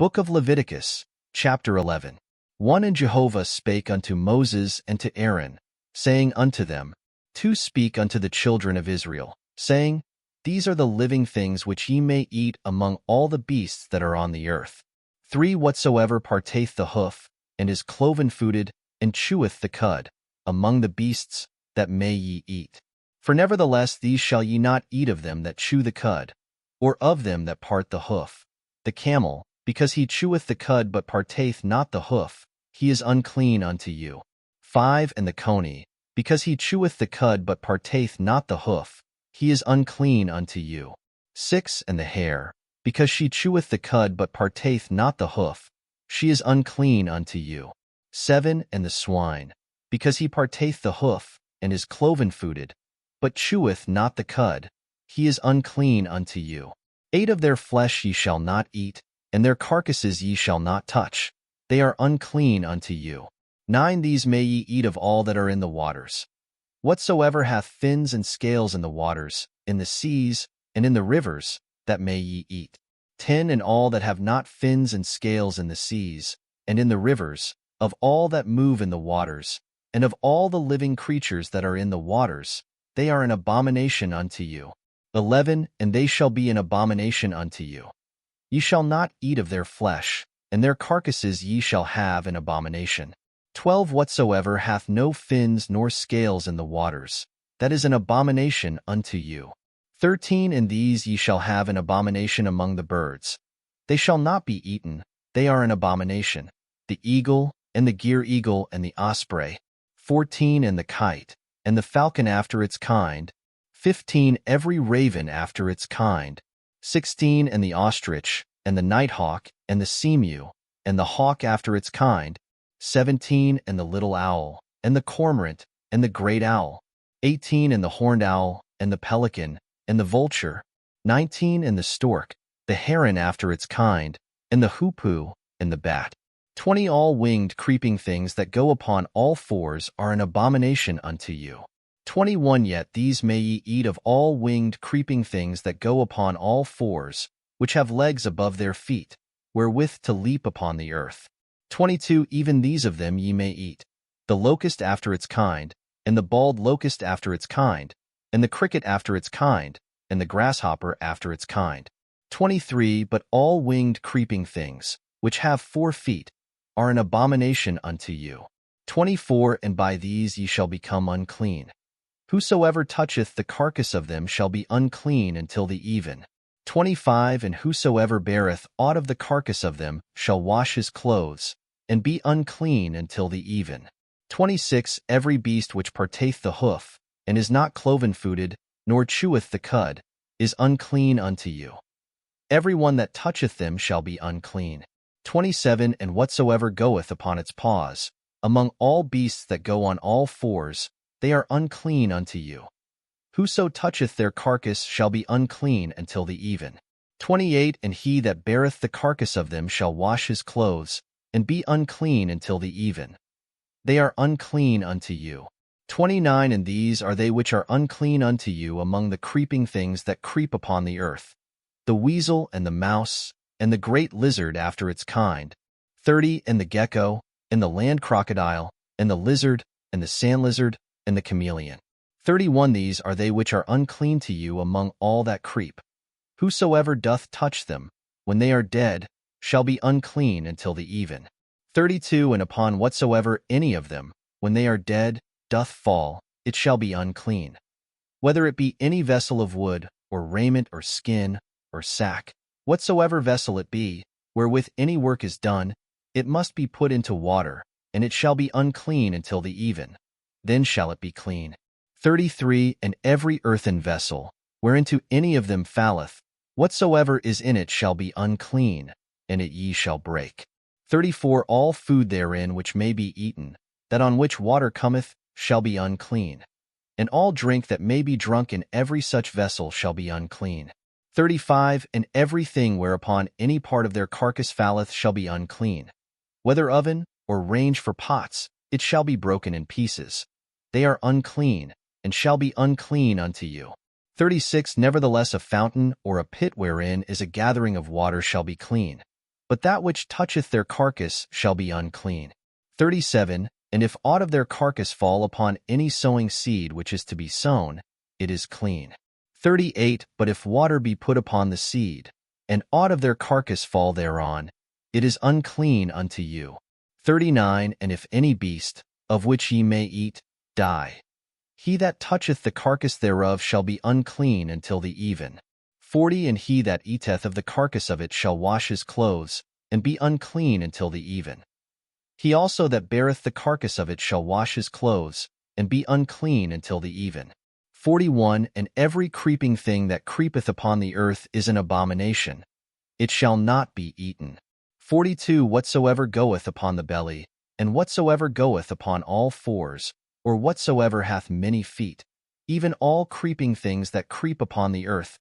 Book of Leviticus, chapter 11. 1 And Jehovah spake unto Moses and to Aaron, saying unto them, 2 Speak unto the children of Israel, saying, These are the living things which ye may eat among all the beasts that are on the earth. 3 Whatsoever parteth the hoof, and is cloven-footed, and cheweth the cud, among the beasts, that may ye eat. For nevertheless these shall ye not eat of them that chew the cud, or of them that part the hoof. The camel, because he cheweth the cud but parteth not the hoof, he is unclean unto you. 5 And the coney, because he cheweth the cud but parteth not the hoof, he is unclean unto you. 6 And the hare, because she cheweth the cud but parteth not the hoof, she is unclean unto you. 7 And the swine, because he parteth the hoof, and is cloven-footed, but cheweth not the cud, he is unclean unto you. 8 Of their flesh ye shall not eat, and their carcasses ye shall not touch, they are unclean unto you. 9 These may ye eat of all that are in the waters. Whatsoever hath fins and scales in the waters, in the seas, and in the rivers, that may ye eat. 10 And all that have not fins and scales in the seas, and in the rivers, of all that move in the waters, and of all the living creatures that are in the waters, they are an abomination unto you. 11 And they shall be an abomination unto you. Ye shall not eat of their flesh, and their carcasses ye shall have an abomination. 12 Whatsoever hath no fins nor scales in the waters, that is an abomination unto you. 13 And these ye shall have an abomination among the birds. They shall not be eaten, they are an abomination. The eagle, and the gyre eagle, and the osprey. 14 And the kite, and the falcon after its kind. 15 Every raven after its kind. 16 And the ostrich, and the nighthawk, and the seamew, and the hawk after its kind. 17 And the little owl, and the cormorant, and the great owl. 18 And the horned owl, and the pelican, and the vulture. 19 And the stork, the heron after its kind, and the hoopoe, and the bat. 20 All winged creeping things that go upon all fours are an abomination unto you. 21 Yet these may ye eat of all winged creeping things that go upon all fours, which have legs above their feet, wherewith to leap upon the earth. 22 Even these of them ye may eat, the locust after its kind, and the bald locust after its kind, and the cricket after its kind, and the grasshopper after its kind. 23 But all winged creeping things, which have 4 feet, are an abomination unto you. 24 And by these ye shall become unclean. Whosoever toucheth the carcass of them shall be unclean until the even. 25 And whosoever beareth aught of the carcass of them shall wash his clothes, and be unclean until the even. 26 Every beast which parteth the hoof, and is not cloven-footed, nor cheweth the cud, is unclean unto you. Every one that toucheth them shall be unclean. 27 And whatsoever goeth upon its paws, among all beasts that go on all fours, they are unclean unto you. Whoso toucheth their carcass shall be unclean until the even. 28 And he that beareth the carcass of them shall wash his clothes, and be unclean until the even. They are unclean unto you. 29 And these are they which are unclean unto you among the creeping things that creep upon the earth, the weasel, and the mouse, and the great lizard after its kind. 30 And the gecko, and the land crocodile, and the lizard, and the sand lizard, and the chameleon. 31 These are they which are unclean to you among all that creep. Whosoever doth touch them, when they are dead, shall be unclean until the even. 32 And upon whatsoever any of them, when they are dead, doth fall, it shall be unclean. Whether it be any vessel of wood, or raiment, or skin, or sack, whatsoever vessel it be, wherewith any work is done, it must be put into water, and it shall be unclean until the even. Then shall it be clean. 33 And every earthen vessel, whereinto any of them falleth, whatsoever is in it shall be unclean, and it ye shall break. 34 All food therein which may be eaten, that on which water cometh, shall be unclean. And all drink that may be drunk in every such vessel shall be unclean. 35 And everything whereupon any part of their carcass falleth shall be unclean. Whether oven, or range for pots, it shall be broken in pieces. They are unclean, and shall be unclean unto you. 36 Nevertheless a fountain or a pit wherein is a gathering of water shall be clean. but that which toucheth their carcass shall be unclean. 37. And if aught of their carcass fall upon any sowing seed which is to be sown, it is clean. 38. But if water be put upon the seed, and aught of their carcass fall thereon, it is unclean unto you. 39. And if any beast, of which ye may eat, die, he that toucheth the carcass thereof shall be unclean until the even. 40. And he that eateth of the carcass of it shall wash his clothes, and be unclean until the even. He also that beareth the carcass of it shall wash his clothes, and be unclean until the even. 41. And every creeping thing that creepeth upon the earth is an abomination. It shall not be eaten. 42. Whatsoever goeth upon the belly, and whatsoever goeth upon all fours, or whatsoever hath many feet, even all creeping things that creep upon the earth,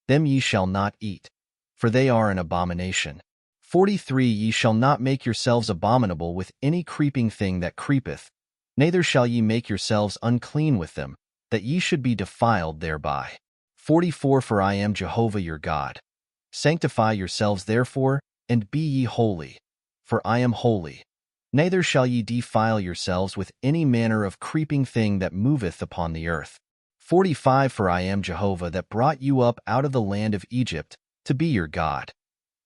them ye shall not eat, for they are an abomination. 43. Ye shall not make yourselves abominable with any creeping thing that creepeth, neither shall ye make yourselves unclean with them, that ye should be defiled thereby. 44. For I am Jehovah your God. Sanctify yourselves therefore, and be ye holy, for I am holy. Neither shall ye defile yourselves with any manner of creeping thing that moveth upon the earth. 45. For I am Jehovah that brought you up out of the land of Egypt, to be your God.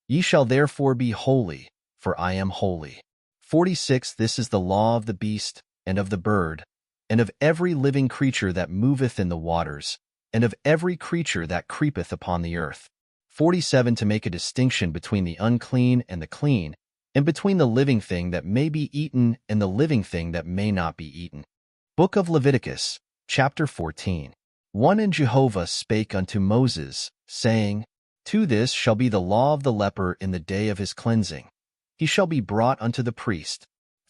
Ye shall therefore be holy, for I am holy. 46. This is the law of the beast, and of the bird, and of every living creature that moveth in the waters, and of every creature that creepeth upon the earth. 47. To make a distinction between the unclean and the clean, and between the living thing that may be eaten and the living thing that may not be eaten. Book of Leviticus, chapter 14. 1. And Jehovah spake unto Moses, saying, To this shall be the law of the leper in the day of his cleansing. He shall be brought unto the priest.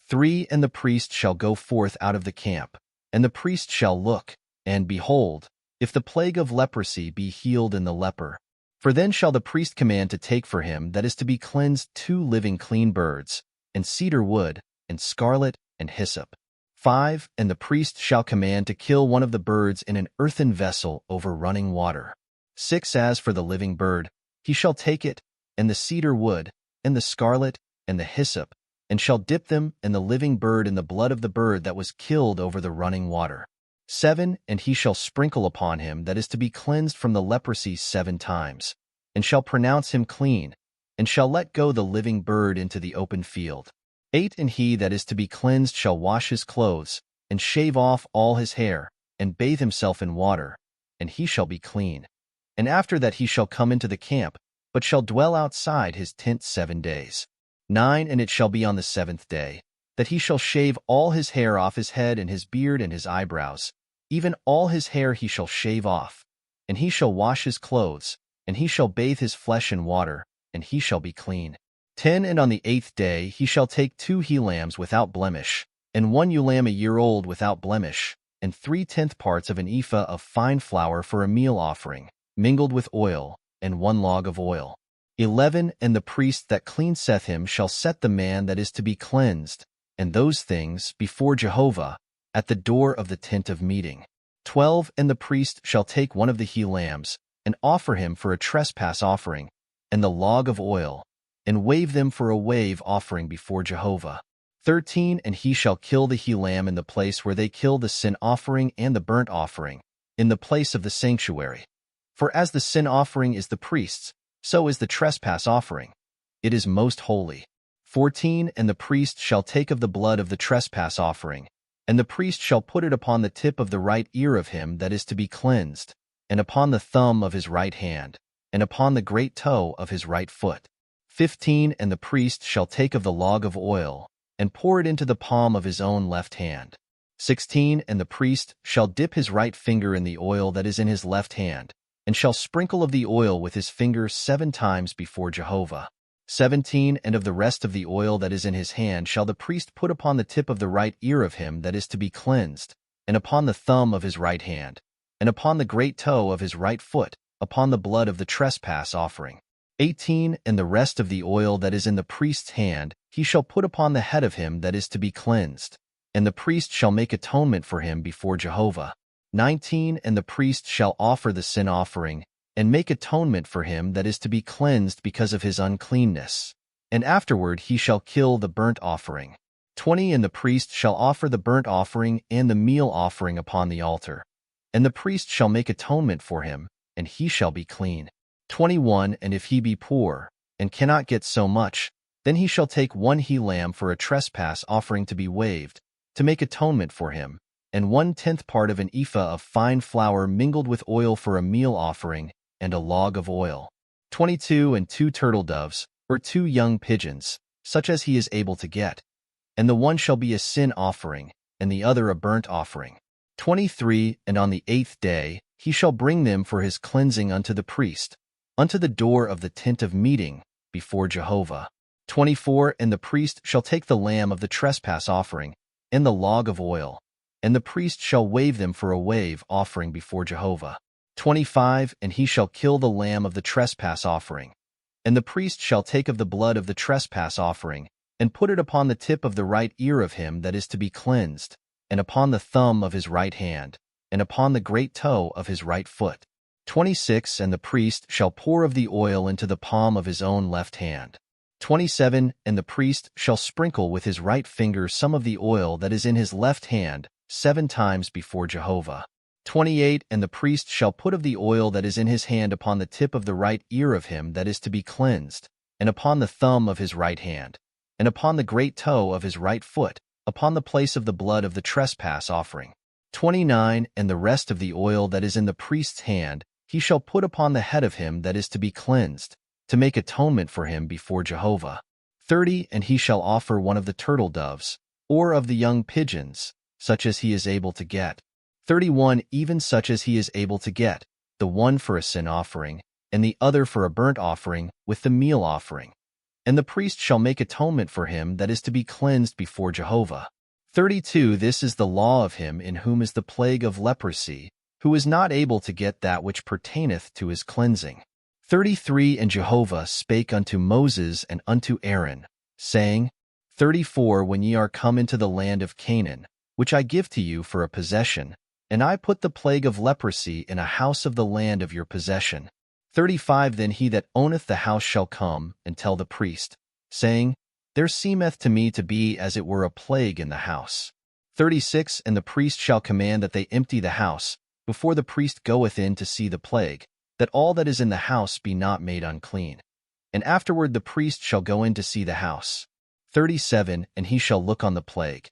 3. And the priest shall go forth out of the camp, and the priest shall look, and behold, if the plague of leprosy be healed in the leper. For then shall the priest command to take for him that is to be cleansed 2 living clean birds, and cedar wood, and scarlet, and hyssop. 5. And the priest shall command to kill one of the birds in an earthen vessel over running water. 6. As for the living bird, he shall take it, and the cedar wood, and the scarlet, and the hyssop, and shall dip them and the living bird in the blood of the bird that was killed over the running water. 7. And he shall sprinkle upon him that is to be cleansed from the leprosy 7 times, and shall pronounce him clean, and shall let go the living bird into the open field. 8. And he that is to be cleansed shall wash his clothes, and shave off all his hair, and bathe himself in water, and he shall be clean. And after that he shall come into the camp, but shall dwell outside his tent 7 days. 9. And it shall be on the 7th day, that he shall shave all his hair off his head and his beard and his eyebrows, even all his hair he shall shave off, and he shall wash his clothes, and he shall bathe his flesh in water, and he shall be clean. 10. And on the 8th day he shall take 2 he-lambs without blemish, and 1 ewe lamb a year old without blemish, and 3/10 parts of an ephah of fine flour for a meal offering, mingled with oil, and 1 log of oil. 11. And the priest that cleanseth him shall set the man that is to be cleansed, and those things, before Jehovah, at the door of the tent of meeting. 12. And the priest shall take 1 of the he-lambs, and offer him for a trespass offering, and the log of oil, and wave them for a wave offering before Jehovah. 13. And he shall kill the he-lamb in the place where they kill the sin offering and the burnt offering, in the place of the sanctuary. For as the sin offering is the priest's, so is the trespass offering. It is most holy. 14. And the priest shall take of the blood of the trespass offering, and the priest shall put it upon the tip of the right ear of him that is to be cleansed, and upon the thumb of his right hand, and upon the great toe of his right foot. 15. And the priest shall take of the log of oil, and pour it into the palm of his own left hand. 16. And the priest shall dip his right finger in the oil that is in his left hand, and shall sprinkle of the oil with his finger 7 times before Jehovah. 17. And of the rest of the oil that is in his hand shall the priest put upon the tip of the right ear of him that is to be cleansed, and upon the thumb of his right hand, and upon the great toe of his right foot, upon the blood of the trespass offering. 18. And the rest of the oil that is in the priest's hand he shall put upon the head of him that is to be cleansed, and the priest shall make atonement for him before Jehovah. 19. And the priest shall offer the sin offering, and make atonement for him that is to be cleansed because of his uncleanness. and afterward he shall kill the burnt offering. 20 And the priest shall offer the burnt offering and the meal offering upon the altar. And the priest shall make atonement for him, and he shall be clean. 21 And if he be poor, and cannot get so much, then he shall take 1 he-lamb for a trespass offering to be waived, to make atonement for him, and 1/10 part of an ephah of fine flour mingled with oil for a meal offering, and a log of oil. 22 And 2 turtle doves, or 2 young pigeons, such as he is able to get. And the one shall be a sin offering, and the other a burnt offering. 23 And on the 8th day he shall bring them for his cleansing unto the priest, unto the door of the tent of meeting, before Jehovah. 24 And the priest shall take the lamb of the trespass offering, and the log of oil, and the priest shall wave them for a wave offering before Jehovah. 25 And he shall kill the lamb of the trespass offering. And the priest shall take of the blood of the trespass offering, and put it upon the tip of the right ear of him that is to be cleansed, and upon the thumb of his right hand, and upon the great toe of his right foot. 26 And the priest shall pour of the oil into the palm of his own left hand. 27 And the priest shall sprinkle with his right finger some of the oil that is in his left hand 7 times before Jehovah. 28 And the priest shall put of the oil that is in his hand upon the tip of the right ear of him that is to be cleansed, and upon the thumb of his right hand, and upon the great toe of his right foot, upon the place of the blood of the trespass offering. 29 And the rest of the oil that is in the priest's hand he shall put upon the head of him that is to be cleansed, to make atonement for him before Jehovah. 30 And he shall offer 1 of the turtle doves, or of the young pigeons, such as he is able to get. 31 Even such as he is able to get, the one for a sin offering, and the other for a burnt offering, with the meal offering. And the priest shall make atonement for him that is to be cleansed before Jehovah. 32 This is the law of him in whom is the plague of leprosy, who is not able to get that which pertaineth to his cleansing. 33 And Jehovah spake unto Moses and unto Aaron, saying, 34 When ye are come into the land of Canaan, which I give to you for a possession, and I put the plague of leprosy in a house of the land of your possession. 35 Then he that owneth the house shall come and tell the priest, saying, There seemeth to me to be as it were a plague in the house. 36 And the priest shall command that they empty the house, before the priest goeth in to see the plague, that all that is in the house be not made unclean. And afterward the priest shall go in to see the house. 37 And he shall look on the plague.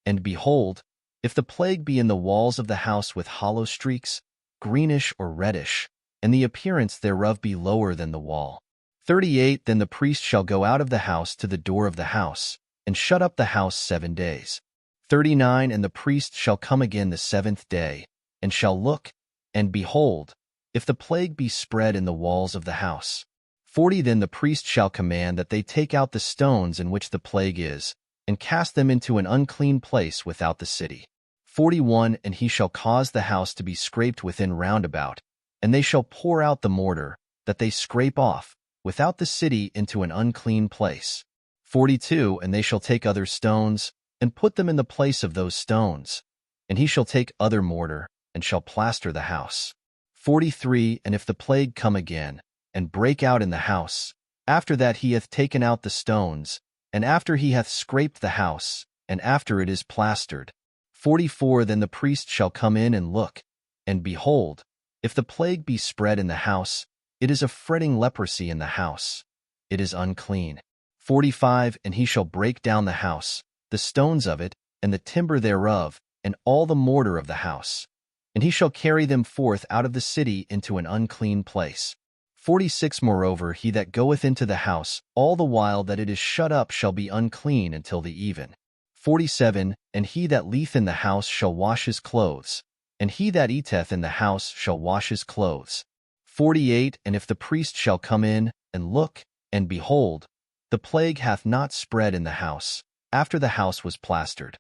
And behold, if the plague be in the walls of the house with hollow streaks, greenish or reddish, and the appearance thereof be lower than the wall. 38 Then the priest shall go out of the house to the door of the house, and shut up the house 7 days. 39 And the priest shall come again the 7th day, and shall look, and behold, if the plague be spread in the walls of the house. 40 Then the priest shall command that they take out the stones in which the plague is, and cast them into an unclean place without the city. 41 And he shall cause the house to be scraped within round about, and they shall pour out the mortar, that they scrape off, without the city into an unclean place. 42 And they shall take other stones, and put them in the place of those stones. And he shall take other mortar, and shall plaster the house. 43 And if the plague come again, and break out in the house, after that he hath taken out the stones, and after he hath scraped the house, and after it is plastered. 44 Then the priest shall come in and look, and behold, if the plague be spread in the house, it is a fretting leprosy in the house. It is unclean. 45 And he shall break down the house, the stones of it, and the timber thereof, and all the mortar of the house. And he shall carry them forth out of the city into an unclean place. 46 Moreover, he that goeth into the house, all the while that it is shut up, shall be unclean until the even. 47 And he that leeth in the house shall wash his clothes, and he that eateth in the house shall wash his clothes. 48 And if the priest shall come in, and look, and behold, the plague hath not spread in the house, after the house was plastered,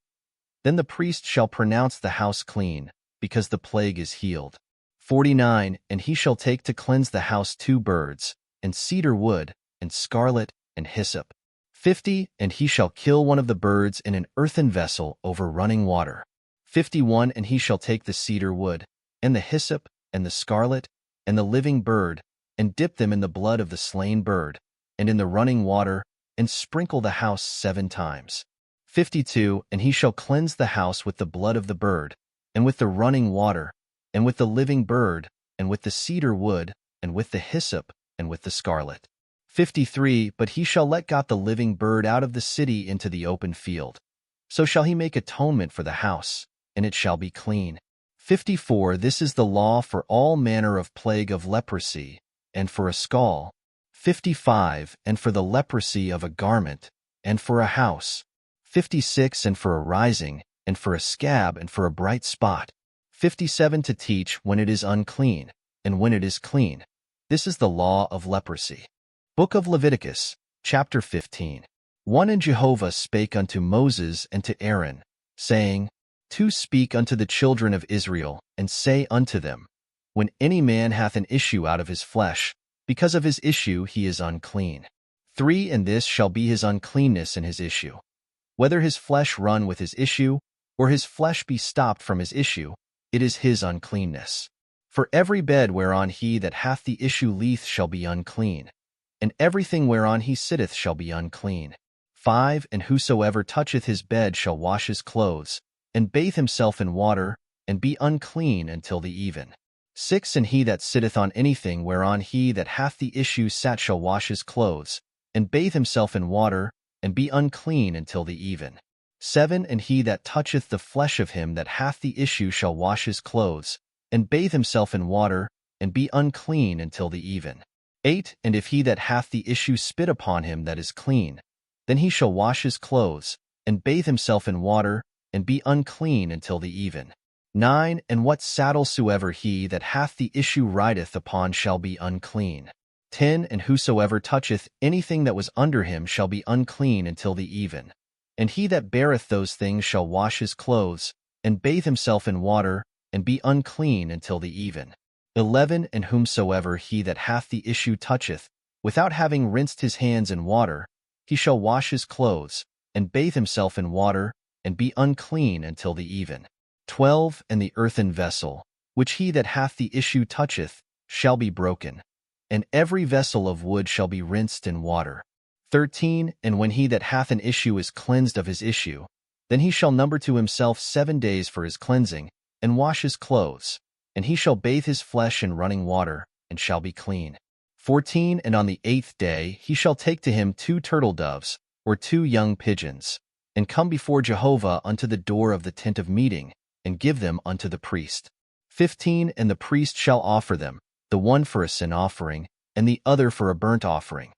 then the priest shall pronounce the house clean, because the plague is healed. 49 And he shall take to cleanse the house 2 birds, and cedar wood, and scarlet, and hyssop. 50 And he shall kill one of the birds in an earthen vessel over running water. 51 And he shall take the cedar wood, and the hyssop, and the scarlet, and the living bird, and dip them in the blood of the slain bird, and in the running water, and sprinkle the house 7 times. 52. And he shall cleanse the house with the blood of the bird, and with the running water, and with the living bird, and with the cedar wood, and with the hyssop, and with the scarlet. 53. But he shall let God the living bird out of the city into the open field. So shall he make atonement for the house, and it shall be clean. 54. This is the law for all manner of plague of leprosy, and for a scall. 55. And for the leprosy of a garment, and for a house. 56. And for a rising, and for a scab, and for a bright spot. 57. To teach when it is unclean, and when it is clean. This is the law of leprosy. Book of Leviticus, chapter 15. 1. And Jehovah spake unto Moses and to Aaron, saying, 2. Speak unto the children of Israel, and say unto them, when any man hath an issue out of his flesh, because of his issue he is unclean. 3. And this shall be his uncleanness in his issue. Whether his flesh run with his issue, or his flesh be stopped from his issue, it is his uncleanness. For every bed whereon he that hath the issue lieth shall be unclean, and everything whereon he sitteth shall be unclean. 5. And whosoever toucheth his bed shall wash his clothes, and bathe himself in water, and be unclean until the even. 6. And he that sitteth on anything whereon he that hath the issue sat shall wash his clothes, and bathe himself in water, and be unclean until the even. 7. And he that toucheth the flesh of him that hath the issue shall wash his clothes, and bathe himself in water, and be unclean until the even. 8. And if he that hath the issue spit upon him that is clean, then he shall wash his clothes, and bathe himself in water, and be unclean until the even. 9. And what saddle soever he that hath the issue rideth upon shall be unclean. 10. And whosoever toucheth anything that was under him shall be unclean until the even. And he that beareth those things shall wash his clothes, and bathe himself in water, and be unclean until the even. 11. And whomsoever he that hath the issue toucheth, without having rinsed his hands in water, he shall wash his clothes, and bathe himself in water, and be unclean until the even. 12. And the earthen vessel, which he that hath the issue toucheth, shall be broken, and every vessel of wood shall be rinsed in water. 13. And when he that hath an issue is cleansed of his issue, then he shall number to himself 7 days for his cleansing, and wash his clothes, and he shall bathe his flesh in running water, and shall be clean. 14. And on the 8th day he shall take to him 2 turtle doves, or 2 young pigeons, and come before Jehovah unto the door of the tent of meeting, and give them unto the priest. 15. And the priest shall offer them, the one for a sin offering, and the other for a burnt offering.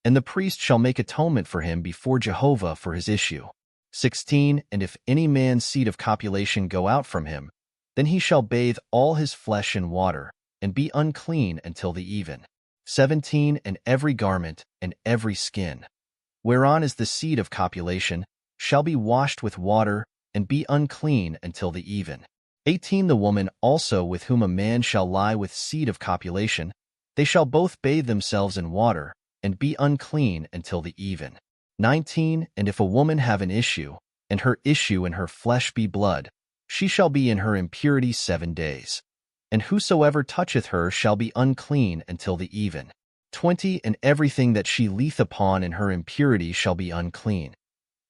And the priest shall make atonement for him before Jehovah for his issue. 16. And if any man's seed of copulation go out from him, then he shall bathe all his flesh in water, and be unclean until the even. 17. And every garment, and every skin, whereon is the seed of copulation, shall be washed with water, and be unclean until the even. 18. The woman also with whom a man shall lie with seed of copulation, they shall both bathe themselves in water, and be unclean until the even. 19. And if a woman have an issue, and her issue in her flesh be blood, she shall be in her impurity 7 days. And whosoever toucheth her shall be unclean until the even. 20. And everything that she lieth upon in her impurity shall be unclean.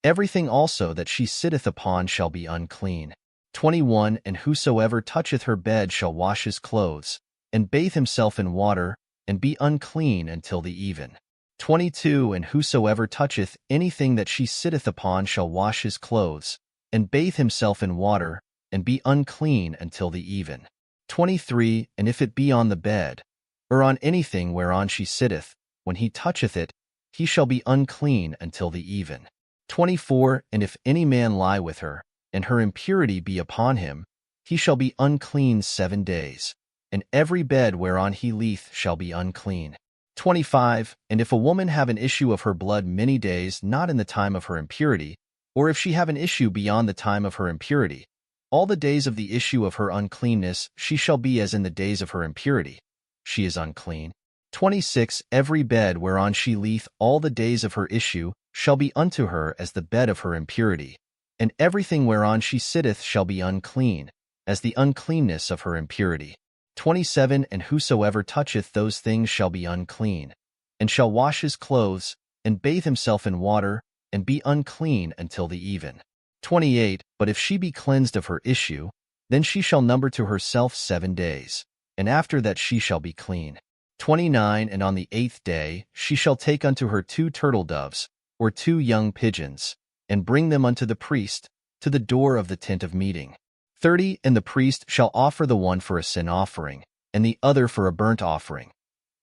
Everything also that she sitteth upon shall be unclean. 21. And whosoever toucheth her bed shall wash his clothes, and bathe himself in water, and be unclean until the even. 22. And whosoever toucheth anything that she sitteth upon shall wash his clothes, and bathe himself in water, and be unclean until the even. 23. And if it be on the bed, or on anything whereon she sitteth, when he toucheth it, he shall be unclean until the even. 24. And if any man lie with her, and her impurity be upon him, he shall be unclean 7 days, and every bed whereon he lieth shall be unclean. 25. And if a woman have an issue of her blood many days not in the time of her impurity, or if she have an issue beyond the time of her impurity, all the days of the issue of her uncleanness she shall be as in the days of her impurity. She is unclean. 26. Every bed whereon she lieth all the days of her issue shall be unto her as the bed of her impurity, and everything whereon she sitteth shall be unclean, as the uncleanness of her impurity. 27. And whosoever toucheth those things shall be unclean, and shall wash his clothes, and bathe himself in water, and be unclean until the even. 28. But if she be cleansed of her issue, then she shall number to herself 7 days, and after that she shall be clean. 29. And on the 8th day she shall take unto her 2 turtle doves, or 2 young pigeons, and bring them unto the priest, to the door of the tent of meeting. 30. And the priest shall offer the one for a sin offering, and the other for a burnt offering.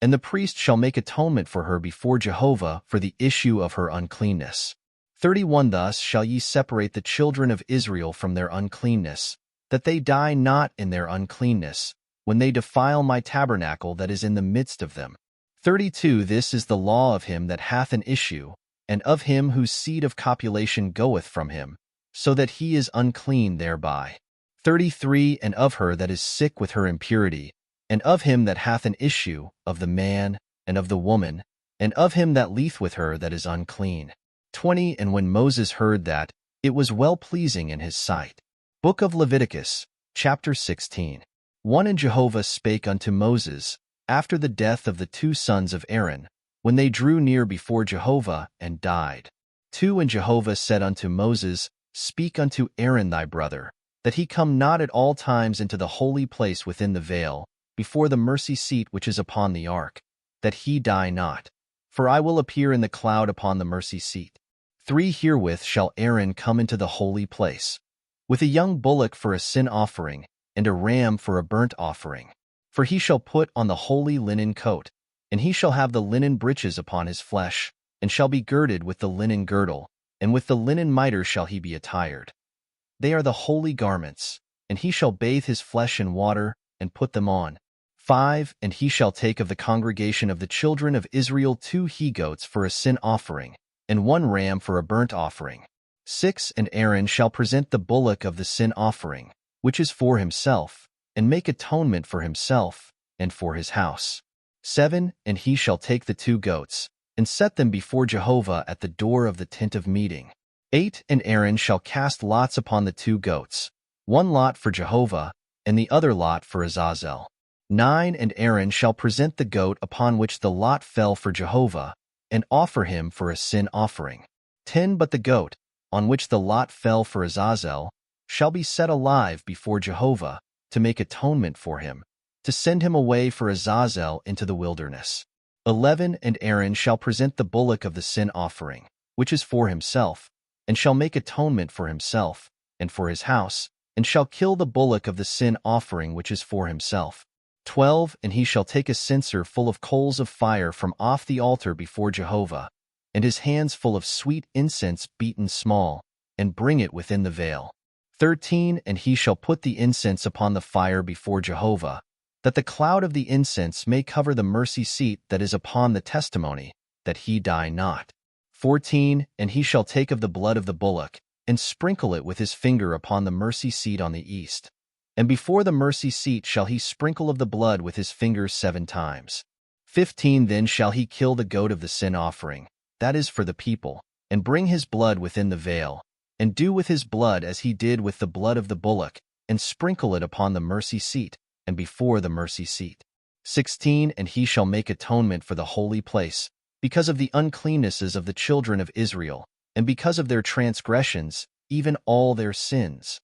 And the priest shall make atonement for her before Jehovah for the issue of her uncleanness. 31. Thus shall ye separate the children of Israel from their uncleanness, that they die not in their uncleanness, when they defile my tabernacle that is in the midst of them. 32. This is the law of him that hath an issue, and of him whose seed of copulation goeth from him, so that he is unclean thereby. 33. And of her that is sick with her impurity, and of him that hath an issue, of the man, and of the woman, and of him that lieth with her that is unclean. 20. And when Moses heard that, it was well-pleasing in his sight. Book of Leviticus, chapter 16. 1. And Jehovah spake unto Moses, after the death of the 2 sons of Aaron, when they drew near before Jehovah, and died. 2. And Jehovah said unto Moses, Speak unto Aaron thy brother, that he come not at all times into the holy place within the veil, before the mercy seat which is upon the ark, that he die not. For I will appear in the cloud upon the mercy seat. 3. Herewith shall Aaron come into the holy place, with a young bullock for a sin offering, and a ram for a burnt offering. For he shall put on the holy linen coat, and he shall have the linen breeches upon his flesh, and shall be girded with the linen girdle, and with the linen mitre shall he be attired. They are the holy garments, and he shall bathe his flesh in water, and put them on. 5. And he shall take of the congregation of the children of Israel 2 he-goats for a sin offering, and 1 ram for a burnt offering. 6. And Aaron shall present the bullock of the sin offering, which is for himself, and make atonement for himself, and for his house. 7. And he shall take the 2 goats, and set them before Jehovah at the door of the tent of meeting. 8. And Aaron shall cast lots upon the 2 goats, 1 lot for Jehovah, and the other lot for Azazel. 9. And Aaron shall present the goat upon which the lot fell for Jehovah, and offer him for a sin offering. 10. But the goat, on which the lot fell for Azazel, shall be set alive before Jehovah, to make atonement for him, to send him away for Azazel into the wilderness. 11. And Aaron shall present the bullock of the sin offering, which is for himself, and shall make atonement for himself, and for his house, and shall kill the bullock of the sin offering which is for himself. 12. And he shall take a censer full of coals of fire from off the altar before Jehovah, and his hands full of sweet incense beaten small, and bring it within the veil. 13. And he shall put the incense upon the fire before Jehovah, that the cloud of the incense may cover the mercy seat that is upon the testimony, that he die not. 14. And he shall take of the blood of the bullock, and sprinkle it with his finger upon the mercy seat on the east. And before the mercy seat shall he sprinkle of the blood with his finger 7 times. 15. Then shall he kill the goat of the sin offering, that is for the people, and bring his blood within the veil, and do with his blood as he did with the blood of the bullock, and sprinkle it upon the mercy seat, and before the mercy seat. 16. And he shall make atonement for the holy place, because of the uncleannesses of the children of Israel, and because of their transgressions, even all their sins.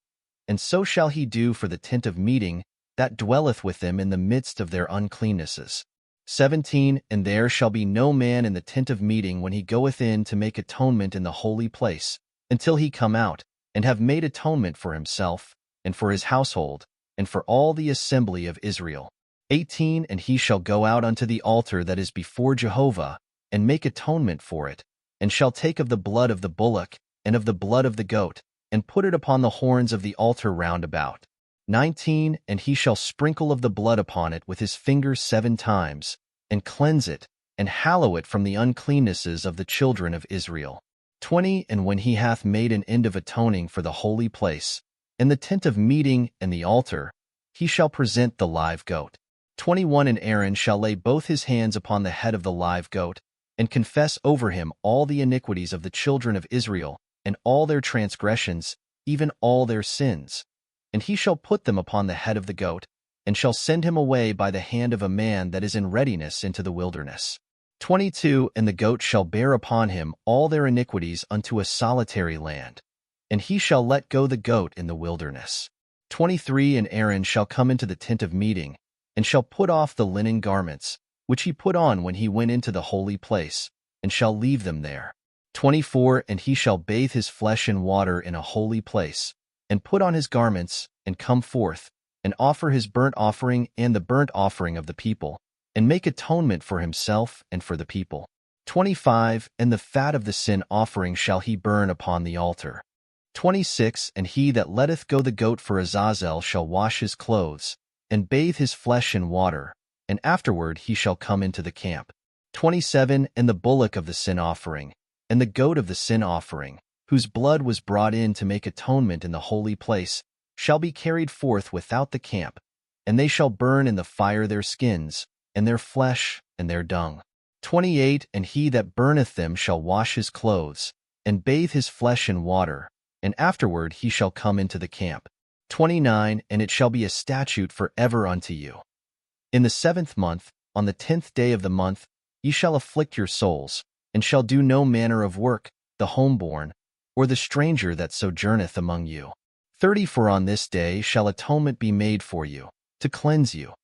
And so shall he do for the tent of meeting, that dwelleth with them in the midst of their uncleannesses. 17. And there shall be no man in the tent of meeting when he goeth in to make atonement in the holy place, until he come out, and have made atonement for himself, and for his household, and for all the assembly of Israel. 18. And he shall go out unto the altar that is before Jehovah, and make atonement for it, and shall take of the blood of the bullock, and of the blood of the goat, and put it upon the horns of the altar round about. 19. And he shall sprinkle of the blood upon it with his finger 7 times, and cleanse it, and hallow it from the uncleannesses of the children of Israel. 20. And when he hath made an end of atoning for the holy place, and the tent of meeting and the altar, he shall present the live goat. 21. And Aaron shall lay both his hands upon the head of the live goat, and confess over him all the iniquities of the children of Israel, and all their transgressions, even all their sins. And he shall put them upon the head of the goat, and shall send him away by the hand of a man that is in readiness into the wilderness. 22 And the goat shall bear upon him all their iniquities unto a solitary land, and he shall let go the goat in the wilderness. 23 And Aaron shall come into the tent of meeting, and shall put off the linen garments, which he put on when he went into the holy place, and shall leave them there. 24 And he shall bathe his flesh in water in a holy place, and put on his garments, and come forth, and offer his burnt offering and the burnt offering of the people, and make atonement for himself and for the people. 25 And the fat of the sin offering shall he burn upon the altar. 26 And he that letteth go the goat for Azazel shall wash his clothes, and bathe his flesh in water, and afterward he shall come into the camp. 27 And the bullock of the sin offering, and the goat of the sin offering, whose blood was brought in to make atonement in the holy place, shall be carried forth without the camp, and they shall burn in the fire their skins, and their flesh, and their dung. 28 And he that burneth them shall wash his clothes, and bathe his flesh in water, and afterward he shall come into the camp. 29 And it shall be a statute forever unto you. In the 7th month, on the 10th day of the month, ye shall afflict your souls, and shall do no manner of work, the homeborn, or the stranger that sojourneth among you. 30 For on this day shall atonement be made for you, to cleanse you.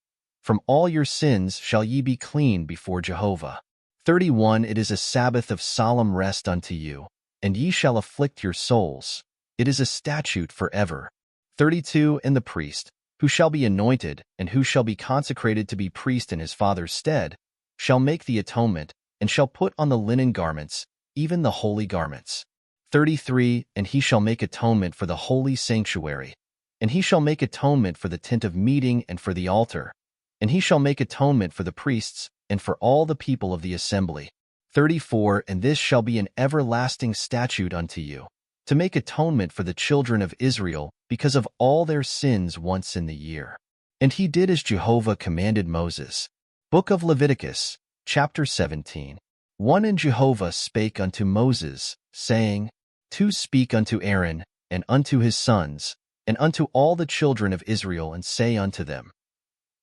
From all your sins shall ye be clean before Jehovah. 31 It is a Sabbath of solemn rest unto you, and ye shall afflict your souls. It is a statute forever. 32 And the priest, who shall be anointed, and who shall be consecrated to be priest in his father's stead, shall make the atonement, and shall put on the linen garments, even the holy garments. 33 And he shall make atonement for the holy sanctuary, and he shall make atonement for the tent of meeting and for the altar, and he shall make atonement for the priests and for all the people of the assembly. 34 And this shall be an everlasting statute unto you, to make atonement for the children of Israel because of all their sins once in the year. And he did as Jehovah commanded Moses. Book of Leviticus, chapter 17. 1 And Jehovah spake unto Moses, saying, 2 Speak unto Aaron, and unto his sons, and unto all the children of Israel, and say unto them,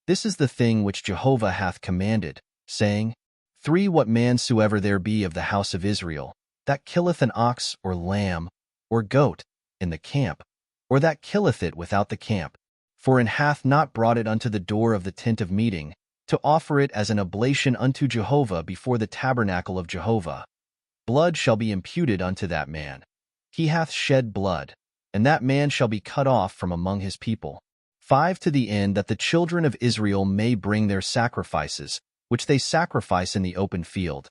This is the thing which Jehovah hath commanded, saying, 3 What man soever there be of the house of Israel, that killeth an ox or lamb or goat in the camp, or that killeth it without the camp, for and hath not brought it unto the door of the tent of meeting, to offer it as an oblation unto Jehovah before the tabernacle of Jehovah, blood shall be imputed unto that man. He hath shed blood, and that man shall be cut off from among his people. 5 To the end that the children of Israel may bring their sacrifices, which they sacrifice in the open field,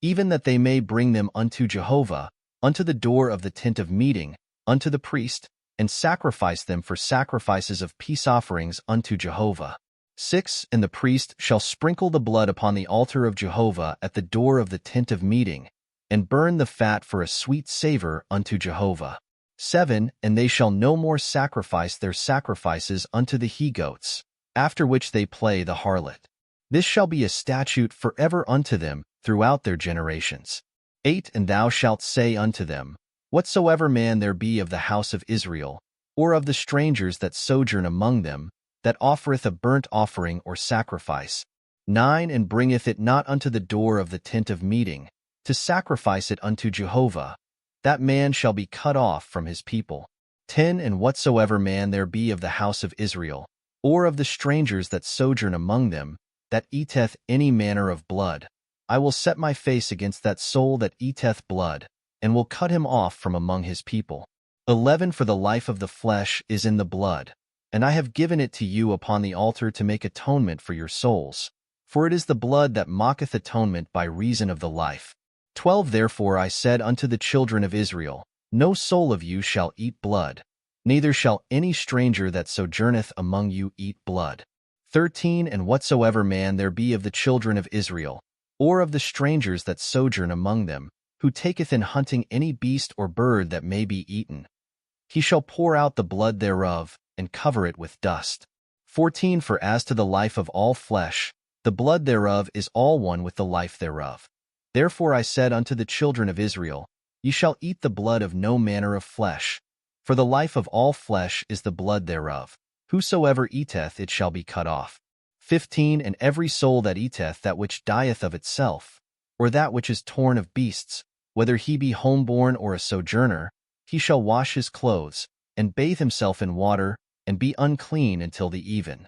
even that they may bring them unto Jehovah, unto the door of the tent of meeting, unto the priest, and sacrifice them for sacrifices of peace offerings unto Jehovah. 6 And the priest shall sprinkle the blood upon the altar of Jehovah at the door of the tent of meeting, and burn the fat for a sweet savor unto Jehovah. 7 And they shall no more sacrifice their sacrifices unto the he-goats, after which they play the harlot. This shall be a statute forever unto them throughout their generations. 8 And thou shalt say unto them, Whatsoever man there be of the house of Israel, or of the strangers that sojourn among them, that offereth a burnt offering or sacrifice, 9 And bringeth it not unto the door of the tent of meeting, to sacrifice it unto Jehovah, that man shall be cut off from his people. 10 And whatsoever man there be of the house of Israel, or of the strangers that sojourn among them, that eateth any manner of blood, I will set my face against that soul that eateth blood, and will cut him off from among his people. 11 For the life of the flesh is in the blood, and I have given it to you upon the altar to make atonement for your souls, for it is the blood that mocketh atonement by reason of the life. 12 Therefore I said unto the children of Israel, No soul of you shall eat blood, neither shall any stranger that sojourneth among you eat blood. 13 And whatsoever man there be of the children of Israel, or of the strangers that sojourn among them, who taketh in hunting any beast or bird that may be eaten, he shall pour out the blood thereof, and cover it with dust. 14 For as to the life of all flesh, the blood thereof is all one with the life thereof. Therefore I said unto the children of Israel, Ye shall eat the blood of no manner of flesh, for the life of all flesh is the blood thereof. Whosoever eateth it shall be cut off. 15 And every soul that eateth that which dieth of itself, or that which is torn of beasts, whether he be homeborn or a sojourner, he shall wash his clothes, and bathe himself in water, and be unclean until the even.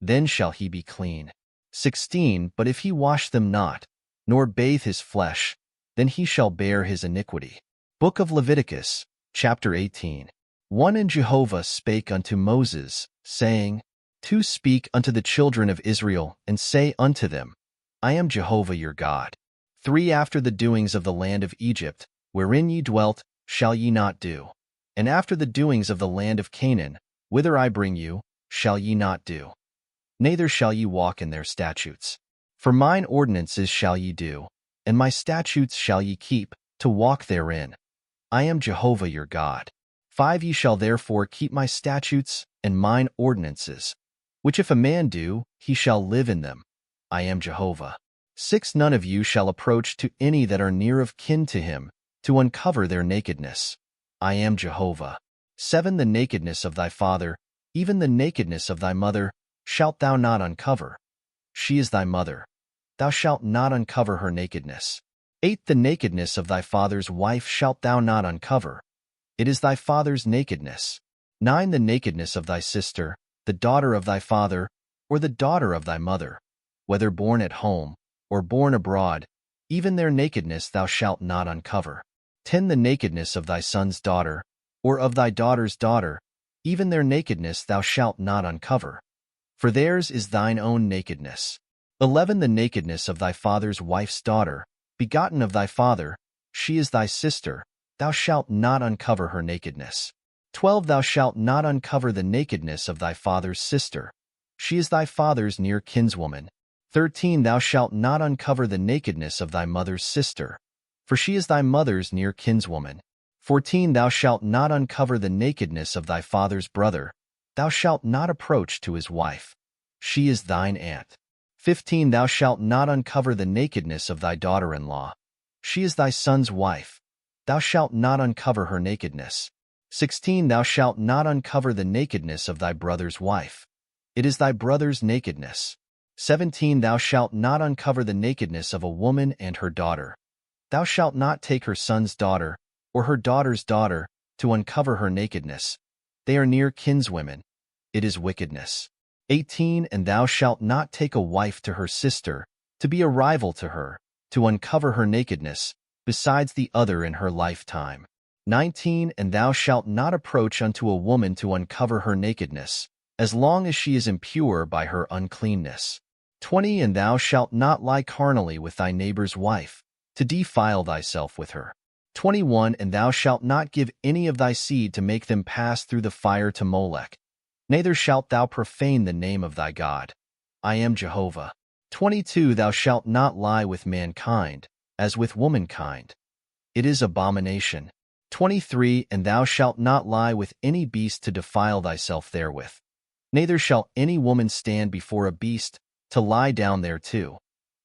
Then shall he be clean. 16. But if he wash them not, nor bathe his flesh, then he shall bear his iniquity. Book of Leviticus, chapter 18. 1. And Jehovah spake unto Moses, saying, 2. Speak unto the children of Israel, and say unto them, I am Jehovah your God. 3. After the doings of the land of Egypt, wherein ye dwelt, shall ye not do. And after the doings of the land of Canaan, whither I bring you, shall ye not do. Neither shall ye walk in their statutes. For mine ordinances shall ye do, and my statutes shall ye keep, to walk therein. I am Jehovah your God. 5. Ye shall therefore keep my statutes and mine ordinances, which if a man do, he shall live in them. I am Jehovah. 6. None of you shall approach to any that are near of kin to him, to uncover their nakedness. I am Jehovah. 7. The nakedness of thy father, even the nakedness of thy mother, shalt thou not uncover. She is thy mother. Thou shalt not uncover her nakedness. 8. The nakedness of thy father's wife shalt thou not uncover. It is thy father's nakedness. 9. The nakedness of thy sister, the daughter of thy father, or the daughter of thy mother, whether born at home, or born abroad, even their nakedness thou shalt not uncover. 10. The nakedness of thy son's daughter, or of thy daughter's daughter, even their nakedness thou shalt not uncover. For theirs is thine own nakedness. 11. The nakedness of thy father's wife's daughter, begotten of thy father, she is thy sister, thou shalt not uncover her nakedness. 12. Thou shalt not uncover the nakedness of thy father's sister. She is thy father's near kinswoman. 13. Thou shalt not uncover the nakedness of thy mother's sister, for she is thy mother's near kinswoman. 14. Thou shalt not uncover the nakedness of thy father's brother. Thou shalt not approach to his wife. She is thine aunt. 15. Thou shalt not uncover the nakedness of thy daughter-in-law. She is thy son's wife. Thou shalt not uncover her nakedness. 16. Thou shalt not uncover the nakedness of thy brother's wife. It is thy brother's nakedness. 17. Thou shalt not uncover the nakedness of a woman and her daughter. Thou shalt not take her son's daughter, or her daughter's daughter, to uncover her nakedness. They are near kinswomen. It is wickedness. 18. And thou shalt not take a wife to her sister, to be a rival to her, to uncover her nakedness, besides the other in her lifetime. 19. And thou shalt not approach unto a woman to uncover her nakedness, as long as she is impure by her uncleanness. 20. And thou shalt not lie carnally with thy neighbor's wife, to defile thyself with her. 21. And thou shalt not give any of thy seed to make them pass through the fire to Molech. Neither shalt thou profane the name of thy God. I am Jehovah. 22. Thou shalt not lie with mankind, as with womankind. It is abomination. 23. And thou shalt not lie with any beast to defile thyself therewith. Neither shall any woman stand before a beast, to lie down thereto.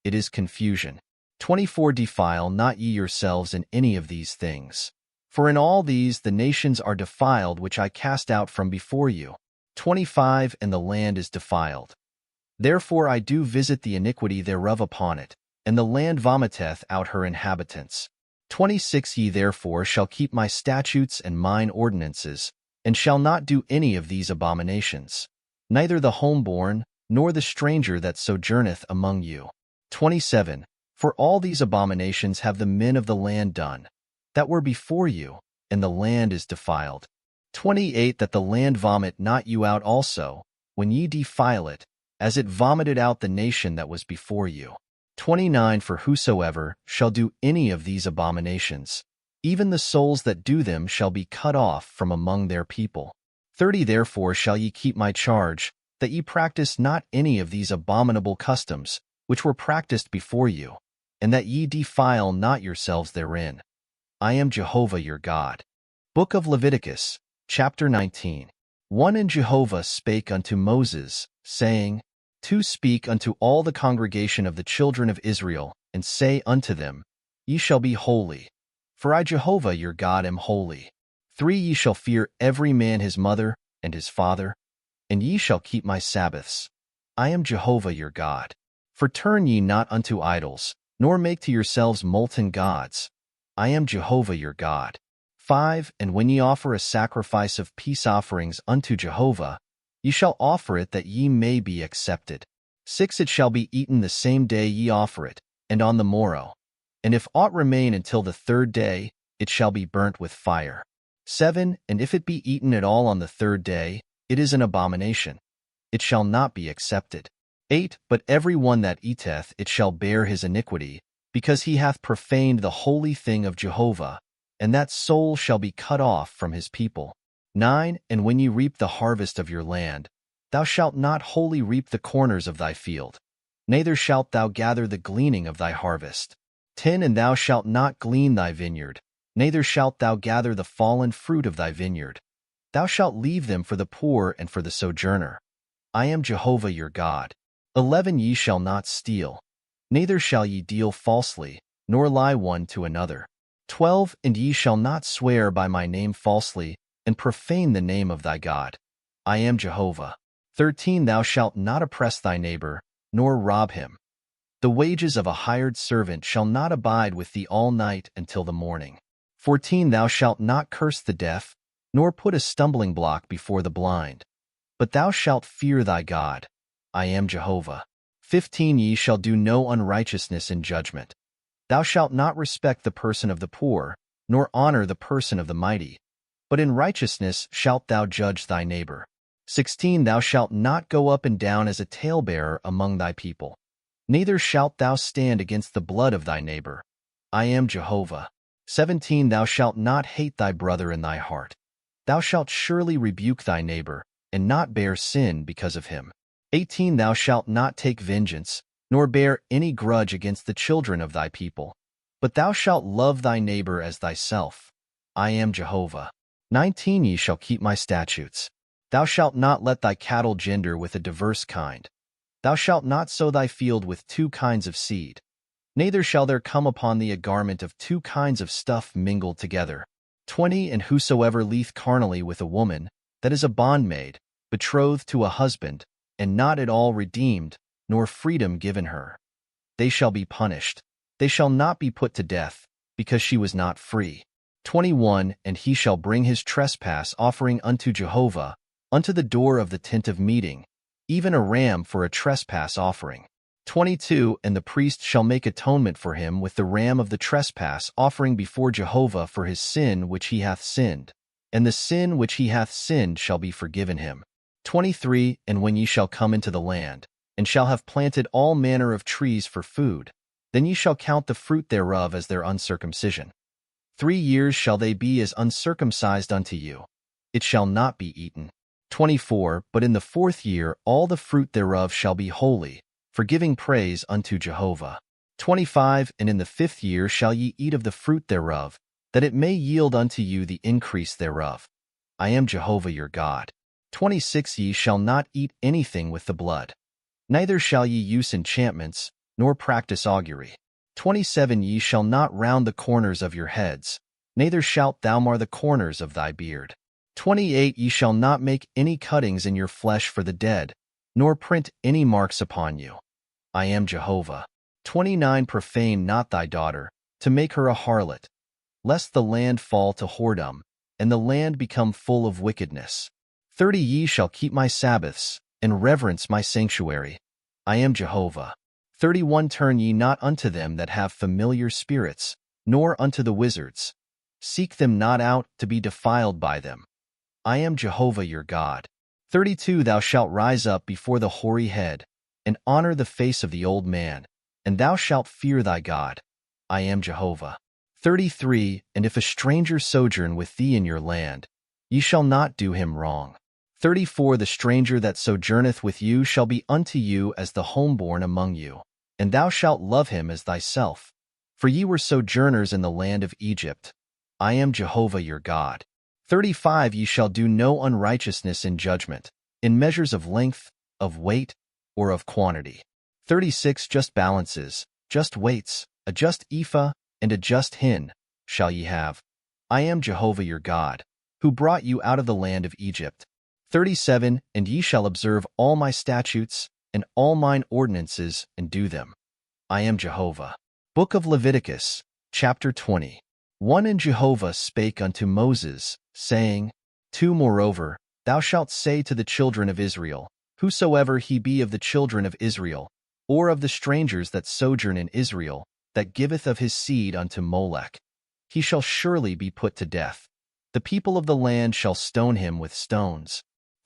It is confusion. 24. Defile not ye yourselves in any of these things. For in all these the nations are defiled which I cast out from before you. 25. And the land is defiled. Therefore I do visit the iniquity thereof upon it, and the land vomiteth out her inhabitants. 26. Ye therefore shall keep my statutes and mine ordinances, and shall not do any of these abominations, neither the homeborn, nor the stranger that sojourneth among you. 27. For all these abominations have the men of the land done, that were before you, and the land is defiled. 28. That the land vomit not you out also, when ye defile it, as it vomited out the nation that was before you. 29. For whosoever shall do any of these abominations, even the souls that do them shall be cut off from among their people. 30. Therefore shall ye keep my charge, that ye practice not any of these abominable customs, which were practiced before you, and that ye defile not yourselves therein. I am Jehovah your God. Book of Leviticus, chapter 19. 1. And Jehovah spake unto Moses, saying, 2. Speak unto all the congregation of the children of Israel, and say unto them, Ye shall be holy, for I Jehovah your God am holy. 3. Ye shall fear every man his mother and his father, and ye shall keep my Sabbaths. I am Jehovah your God. For turn ye not unto idols, nor make to yourselves molten gods. I am Jehovah your God. 5. And when ye offer a sacrifice of peace offerings unto Jehovah, ye shall offer it that ye may be accepted. 6. It shall be eaten the same day ye offer it, and on the morrow. And if aught remain until the third day, it shall be burnt with fire. 7. And if it be eaten at all on the third day, it is an abomination. It shall not be accepted. 8. But every one that eateth it shall bear his iniquity, because he hath profaned the holy thing of Jehovah, and that soul shall be cut off from his people. 9. And when ye reap the harvest of your land, thou shalt not wholly reap the corners of thy field, neither shalt thou gather the gleaning of thy harvest. 10. And thou shalt not glean thy vineyard, neither shalt thou gather the fallen fruit of thy vineyard. Thou shalt leave them for the poor and for the sojourner. I am Jehovah your God. 11. Ye shall not steal, neither shall ye deal falsely, nor lie one to another. 12. And ye shall not swear by my name falsely, and profane the name of thy God. I am Jehovah. 13. Thou shalt not oppress thy neighbor, nor rob him. The wages of a hired servant shall not abide with thee all night until the morning. 14. Thou shalt not curse the deaf, nor put a stumbling block before the blind. But thou shalt fear thy God. I am Jehovah. 15. Ye shall do no unrighteousness in judgment. Thou shalt not respect the person of the poor, nor honor the person of the mighty, but in righteousness shalt thou judge thy neighbor. 16. Thou shalt not go up and down as a talebearer among thy people, neither shalt thou stand against the blood of thy neighbor. I am Jehovah. 17. Thou shalt not hate thy brother in thy heart. Thou shalt surely rebuke thy neighbor, and not bear sin because of him. 18. Thou shalt not take vengeance, nor bear any grudge against the children of thy people, but thou shalt love thy neighbor as thyself. I am Jehovah. 19. Ye shall keep my statutes. Thou shalt not let thy cattle gender with a diverse kind. Thou shalt not sow thy field with two kinds of seed. Neither shall there come upon thee a garment of two kinds of stuff mingled together. 20. And whosoever lieth carnally with a woman, that is a bondmaid, betrothed to a husband, and not at all redeemed, nor freedom given her, they shall be punished. They shall not be put to death, because she was not free. 21. And he shall bring his trespass offering unto Jehovah, unto the door of the tent of meeting, even a ram for a trespass offering. 22. And the priest shall make atonement for him with the ram of the trespass offering before Jehovah for his sin which he hath sinned, and the sin which he hath sinned shall be forgiven him. 23. And when ye shall come into the land, and shall have planted all manner of trees for food, then ye shall count the fruit thereof as their uncircumcision. 3 years shall they be as uncircumcised unto you. It shall not be eaten. 24. But in the 4th year all the fruit thereof shall be holy, for giving praise unto Jehovah. 25. And in the 5th year shall ye eat of the fruit thereof, that it may yield unto you the increase thereof. I am Jehovah your God. 26. Ye shall not eat anything with the blood, neither shall ye use enchantments, nor practice augury. 27. Ye shall not round the corners of your heads, neither shalt thou mar the corners of thy beard. 28. Ye shall not make any cuttings in your flesh for the dead, nor print any marks upon you. I am Jehovah. 29. Profane not thy daughter, to make her a harlot, lest the land fall to whoredom, and the land become full of wickedness. 30. Ye shall keep my Sabbaths, and reverence my sanctuary. I am Jehovah. 31. Turn ye not unto them that have familiar spirits, nor unto the wizards. Seek them not out to be defiled by them. I am Jehovah your God. 32. Thou shalt rise up before the hoary head, and honor the face of the old man, and thou shalt fear thy God. I am Jehovah. 33. And if a stranger sojourn with thee in your land, ye shall not do him wrong. 34. The stranger that sojourneth with you shall be unto you as the homeborn among you, and thou shalt love him as thyself. For ye were sojourners in the land of Egypt. I am Jehovah your God. 35. Ye shall do no unrighteousness in judgment, in measures of length, of weight, or of quantity. 36. Just balances, just weights, a just ephah, and a just hin, shall ye have. I am Jehovah your God, who brought you out of the land of Egypt. 37. And ye shall observe all my statutes, and all mine ordinances, and do them. I am Jehovah. Book of Leviticus, chapter 20. 1 And Jehovah spake unto Moses, saying, 2 Moreover, thou shalt say to the children of Israel, whosoever he be of the children of Israel, or of the strangers that sojourn in Israel, that giveth of his seed unto Molech, he shall surely be put to death. The people of the land shall stone him with stones.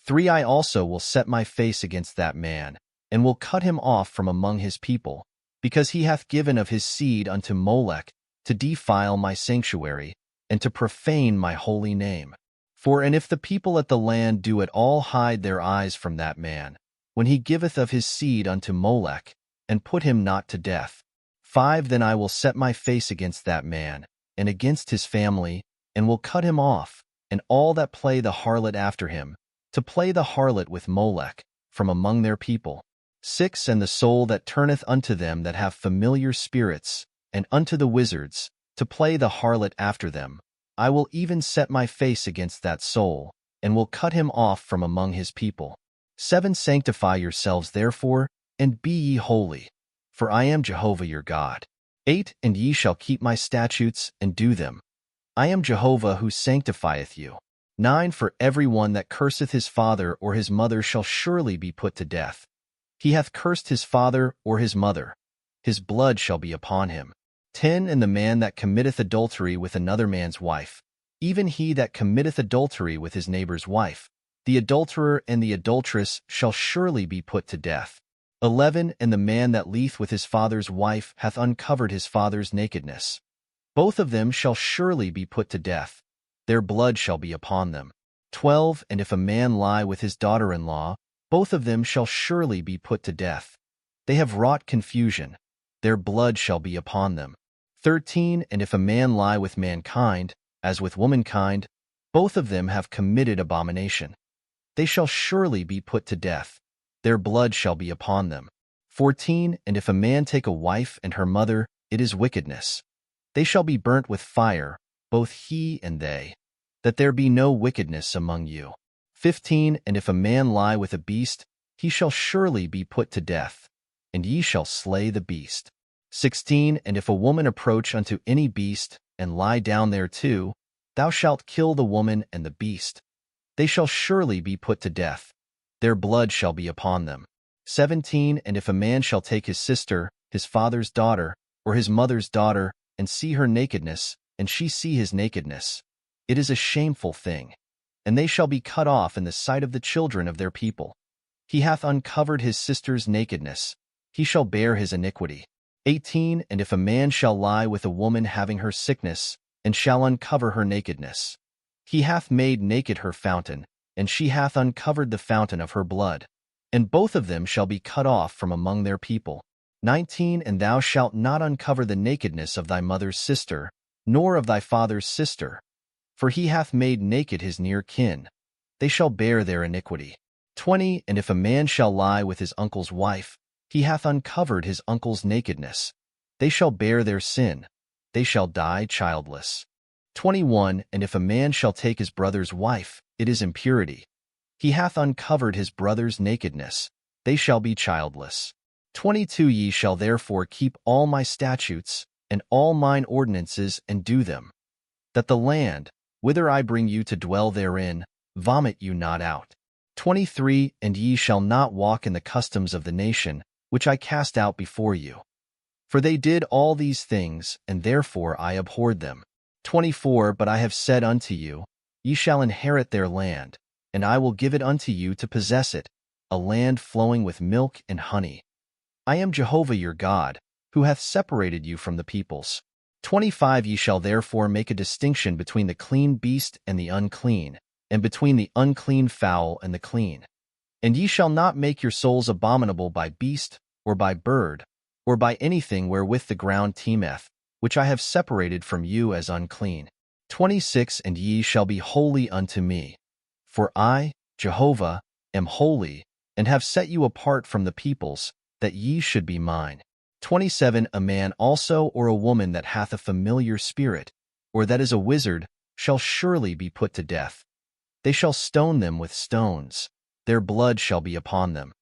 3 I also will set my face against that man, and will cut him off from among his people, because he hath given of his seed unto Molech, to defile my sanctuary, and to profane my holy name. And if the people at the land do at all hide their eyes from that man, when he giveth of his seed unto Molech, and put him not to death. 5 Then I will set my face against that man, and against his family, and will cut him off, and all that play the harlot after him, to play the harlot with Molech, from among their people. 6 And the soul that turneth unto them that have familiar spirits, and unto the wizards, to play the harlot after them, I will even set my face against that soul, and will cut him off from among his people. 7 Sanctify yourselves therefore, and be ye holy, for I am Jehovah your God. 8 And ye shall keep my statutes, and do them. I am Jehovah who sanctifieth you. 9 For every one that curseth his father or his mother shall surely be put to death. He hath cursed his father or his mother, his blood shall be upon him. 10 And the man that committeth adultery with another man's wife, even he that committeth adultery with his neighbor's wife, the adulterer and the adulteress shall surely be put to death. 11 And the man that lieth with his father's wife hath uncovered his father's nakedness. Both of them shall surely be put to death. Their blood shall be upon them. 12 And if a man lie with his daughter-in-law, both of them shall surely be put to death. They have wrought confusion. Their blood shall be upon them. 13 And if a man lie with mankind, as with womankind, both of them have committed abomination. They shall surely be put to death. Their blood shall be upon them. 14 And if a man take a wife and her mother, it is wickedness. They shall be burnt with fire, both he and they, that there be no wickedness among you. 15 And if a man lie with a beast, he shall surely be put to death, and ye shall slay the beast. 16 And if a woman approach unto any beast, and lie down thereto, thou shalt kill the woman and the beast. They shall surely be put to death. Their blood shall be upon them. 17 And if a man shall take his sister, his father's daughter, or his mother's daughter, and see her nakedness, and she see his nakedness, it is a shameful thing, and they shall be cut off in the sight of the children of their people. He hath uncovered his sister's nakedness, he shall bear his iniquity. 18 And if a man shall lie with a woman having her sickness, and shall uncover her nakedness, he hath made naked her fountain, and she hath uncovered the fountain of her blood, and both of them shall be cut off from among their people. 19 And thou shalt not uncover the nakedness of thy mother's sister, nor of thy father's sister, for he hath made naked his near kin. They shall bear their iniquity. 20 And if a man shall lie with his uncle's wife, he hath uncovered his uncle's nakedness. They shall bear their sin. They shall die childless. 21 And if a man shall take his brother's wife, it is impurity. He hath uncovered his brother's nakedness. They shall be childless. 22 Ye shall therefore keep all my statutes, and all mine ordinances, and do them, that the land, whither I bring you to dwell therein, vomit you not out. 23 And ye shall not walk in the customs of the nation, which I cast out before you. For they did all these things, and therefore I abhorred them. 24 But I have said unto you, ye shall inherit their land, and I will give it unto you to possess it, a land flowing with milk and honey. I am Jehovah your God, who hath separated you from the peoples. 25 Ye shall therefore make a distinction between the clean beast and the unclean, and between the unclean fowl and the clean. And ye shall not make your souls abominable by beast, or by bird, or by anything wherewith the ground teemeth, which I have separated from you as unclean. 26 And ye shall be holy unto me. For I, Jehovah, am holy, and have set you apart from the peoples, that ye should be mine. 27 A man also or a woman that hath a familiar spirit, or that is a wizard, shall surely be put to death. They shall stone them with stones. Their blood shall be upon them.